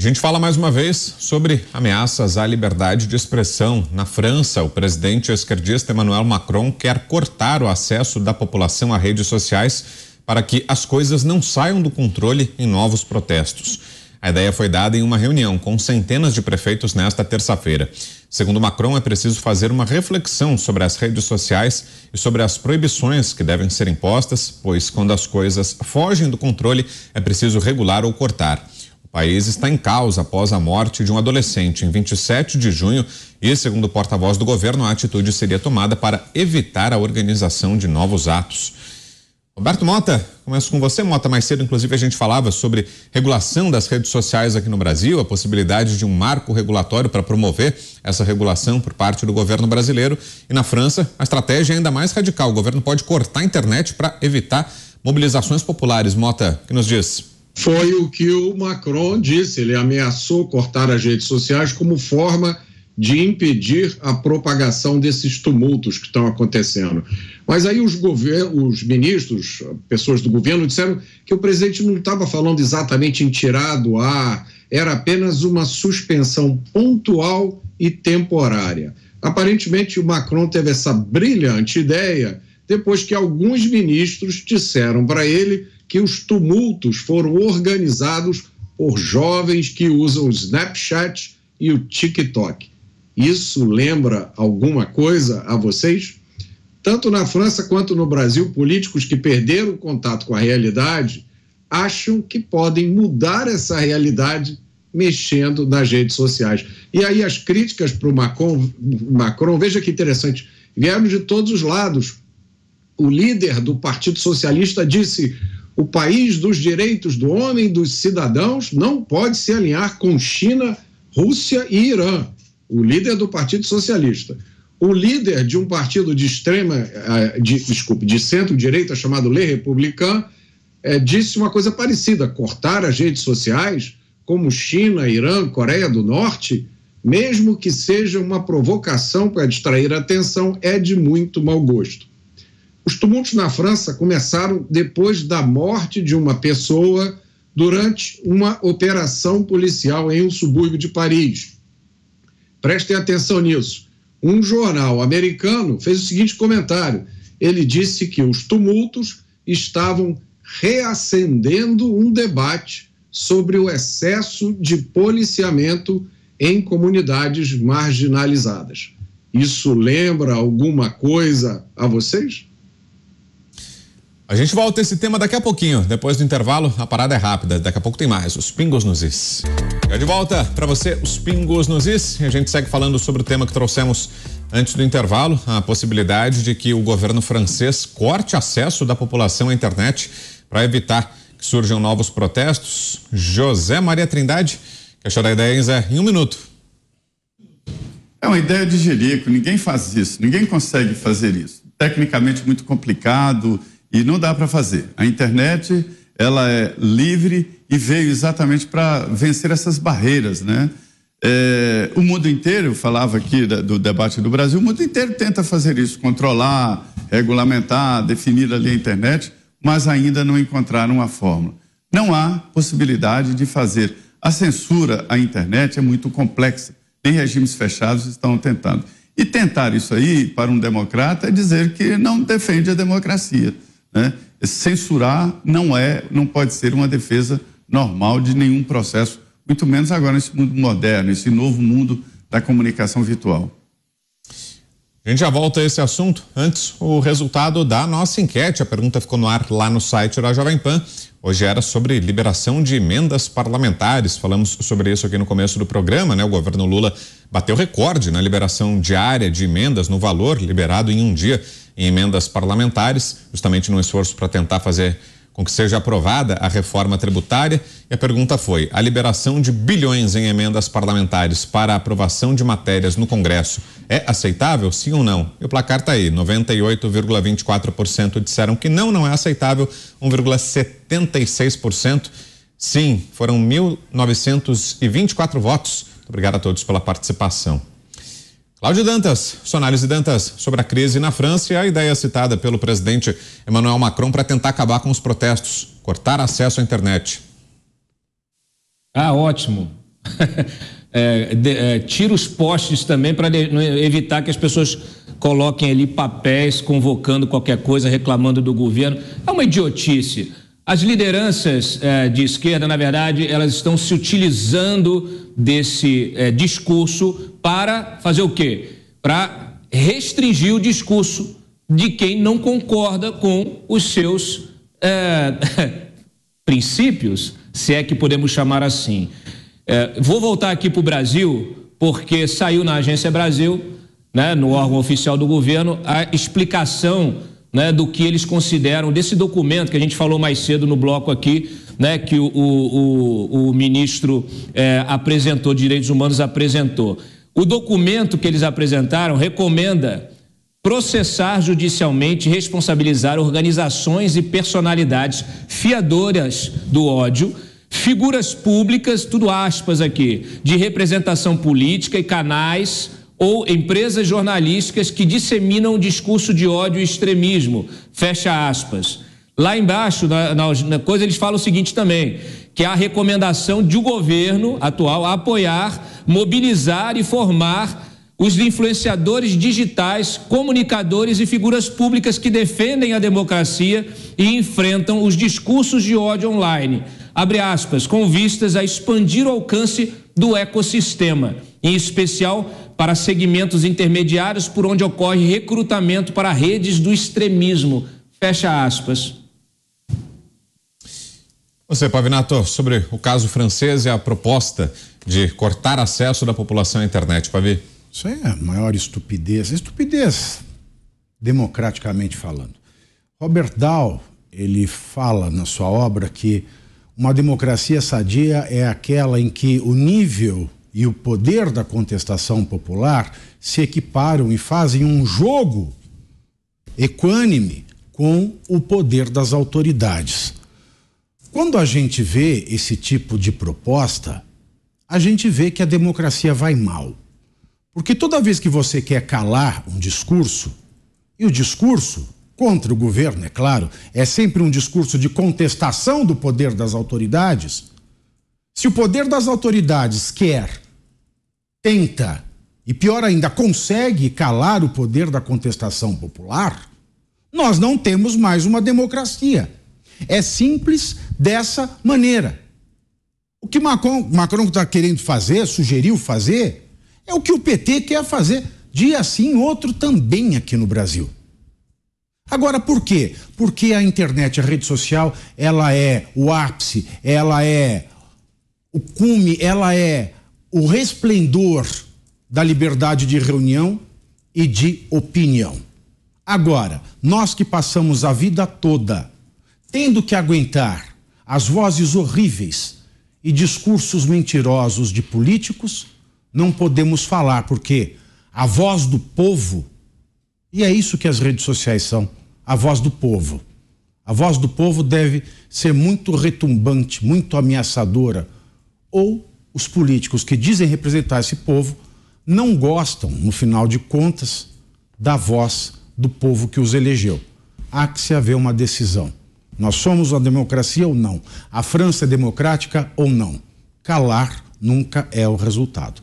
gente fala mais uma vez sobre ameaças à liberdade de expressão. Na França, o presidente esquerdista Emmanuel Macron quer cortar o acesso da população a redes sociais para que as coisas não saiam do controle em novos protestos. A ideia foi dada em uma reunião com centenas de prefeitos nesta terça-feira. Segundo Macron, é preciso fazer uma reflexão sobre as redes sociais e sobre as proibições que devem ser impostas, pois quando as coisas fogem do controle, é preciso regular ou cortar. O país está em caos após a morte de um adolescente em 27 de junho e, segundo o porta-voz do governo, a atitude seria tomada para evitar a organização de novos atos. Roberto Mota, começo com você, Mota. Mais cedo, inclusive, a gente falava sobre regulação das redes sociais aqui no Brasil, a possibilidade de um marco regulatório para promover essa regulação por parte do governo brasileiro. E na França, a estratégia é ainda mais radical. O governo pode cortar a internet para evitar mobilizações populares. Mota, o que nos diz? Foi o que o Macron disse. Ele ameaçou cortar as redes sociais como forma de impedir a propagação desses tumultos que estão acontecendo. Mas aí os ministros, pessoas do governo, disseram que o presidente não estava falando exatamente em tirar do ar, era apenas uma suspensão pontual e temporária. Aparentemente, o Macron teve essa brilhante ideia depois que alguns ministros disseram para ele que os tumultos foram organizados por jovens que usam o Snapchat e o TikTok. Isso lembra alguma coisa a vocês? Tanto na França quanto no Brasil, políticos que perderam o contato com a realidade acham que podem mudar essa realidade mexendo nas redes sociais. E aí as críticas para o Macron, veja que interessante, vieram de todos os lados. O líder do Partido Socialista disse: o país dos direitos do homem e dos cidadãos não pode se alinhar com China, Rússia e Irã. O líder do Partido Socialista. O líder de um partido de de centro-direita chamado Les Républicains disse uma coisa parecida: cortar as redes sociais, como China, Irã, Coreia do Norte, mesmo que seja uma provocação para distrair a atenção, é de muito mau gosto. Os tumultos na França começaram depois da morte de uma pessoa durante uma operação policial em um subúrbio de Paris. Prestem atenção nisso. Um jornal americano fez o seguinte comentário. Ele disse que os tumultos estavam reacendendo um debate sobre o excesso de policiamento em comunidades marginalizadas. Isso lembra alguma coisa a vocês? A gente volta a esse tema daqui a pouquinho. Depois do intervalo, a parada é rápida. Daqui a pouco tem mais, os Pingos nos Is. Já de volta para você, os Pingos nos Is. E a gente segue falando sobre o tema que trouxemos antes do intervalo, a possibilidade de que o governo francês corte acesso da população à internet para evitar que surjam novos protestos. José Maria Trindade, que achou da ideia, Zé? Em um minuto. É uma ideia de jerico, ninguém faz isso, ninguém consegue fazer isso. Tecnicamente muito complicado e não dá para fazer. A internet, ela é livre e veio exatamente para vencer essas barreiras, né? O mundo inteiro, eu falava aqui do debate do Brasil, o mundo inteiro tenta fazer isso, controlar, regulamentar, definir ali a internet, mas ainda não encontraram uma fórmula. Não há possibilidade de fazer. A censura à internet é muito complexa, nem regimes fechados estão tentando. E tentar isso aí, para um democrata, é dizer que não defende a democracia, né? Censurar não pode ser uma defesa normal de nenhum processo, muito menos agora nesse mundo moderno, esse novo mundo da comunicação virtual. A gente já volta a esse assunto. Antes, o resultado da nossa enquete. A pergunta ficou no ar lá no site da Jovem Pan. Hoje era sobre liberação de emendas parlamentares. Falamos sobre isso aqui no começo do programa, né? O governo Lula bateu recorde na liberação diária de emendas, no valor liberado em um dia em emendas parlamentares, justamente num esforço para tentar fazer com que seja aprovada a reforma tributária. E a pergunta foi: a liberação de bilhões em emendas parlamentares para a aprovação de matérias no Congresso é aceitável, sim ou não? E o placar está aí, 98,24% disseram que não é aceitável, 1,76% sim, foram 1.924 votos. Muito obrigado a todos pela participação. Cláudio Dantas, Sonálise Dantas, sobre a crise na França e a ideia citada pelo presidente Emmanuel Macron para tentar acabar com os protestos, cortar acesso à internet. Ótimo. tira os postes também para evitar que as pessoas coloquem ali papéis convocando qualquer coisa, reclamando do governo. É uma idiotice. As lideranças de esquerda, na verdade, elas estão se utilizando desse discurso para fazer o quê? Para restringir o discurso de quem não concorda com os seus princípios, se é que podemos chamar assim. Vou voltar aqui para o Brasil, porque saiu na Agência Brasil, né, no órgão oficial do governo, a explicação, né, do que eles consideram desse documento que a gente falou mais cedo no bloco aqui, né, que o ministro apresentou, de Direitos Humanos apresentou. O documento que eles apresentaram recomenda processar judicialmente e responsabilizar organizações e personalidades fiadoras do ódio, figuras públicas, tudo aspas aqui, de representação política e canais ou empresas jornalísticas que disseminam discurso de ódio e extremismo, fecha aspas. Lá embaixo, na coisa, eles falam o seguinte também, que há a recomendação de o governo atual apoiar, mobilizar e formar os influenciadores digitais, comunicadores e figuras públicas que defendem a democracia e enfrentam os discursos de ódio online, abre aspas, com vistas a expandir o alcance do ecossistema, em especial para segmentos intermediários por onde ocorre recrutamento para redes do extremismo, fecha aspas. Você, Pavinato, sobre o caso francês e a proposta de cortar acesso da população à internet, Pavi. Isso é a maior estupidez democraticamente falando. Robert Dahl, ele fala na sua obra que uma democracia sadia é aquela em que o nível e o poder da contestação popular se equiparam e fazem um jogo equânime com o poder das autoridades. Quando a gente vê esse tipo de proposta, a gente vê que a democracia vai mal. Porque toda vez que você quer calar um discurso, e o discurso contra o governo, é claro, é sempre um discurso de contestação do poder das autoridades, se o poder das autoridades quer, tenta, e pior ainda, consegue calar o poder da contestação popular, nós não temos mais uma democracia. É simples dessa maneira. O que Macron está querendo fazer, sugeriu fazer, é o que o PT quer fazer, dia sim, outro também aqui no Brasil. Agora, por quê? Porque a internet, a rede social, ela é o ápice, ela é o cume, ela é o resplendor da liberdade de reunião e de opinião. Agora, nós que passamos a vida toda tendo que aguentar as vozes horríveis e discursos mentirosos de políticos, não podemos falar, porque a voz do povo, e é isso que as redes sociais são, a voz do povo. A voz do povo deve ser muito retumbante, muito ameaçadora, ou os políticos que dizem representar esse povo não gostam, no final de contas, da voz do povo que os elegeu. Há que se haver uma decisão. Nós somos uma democracia ou não? A França é democrática ou não? Calar nunca é o resultado.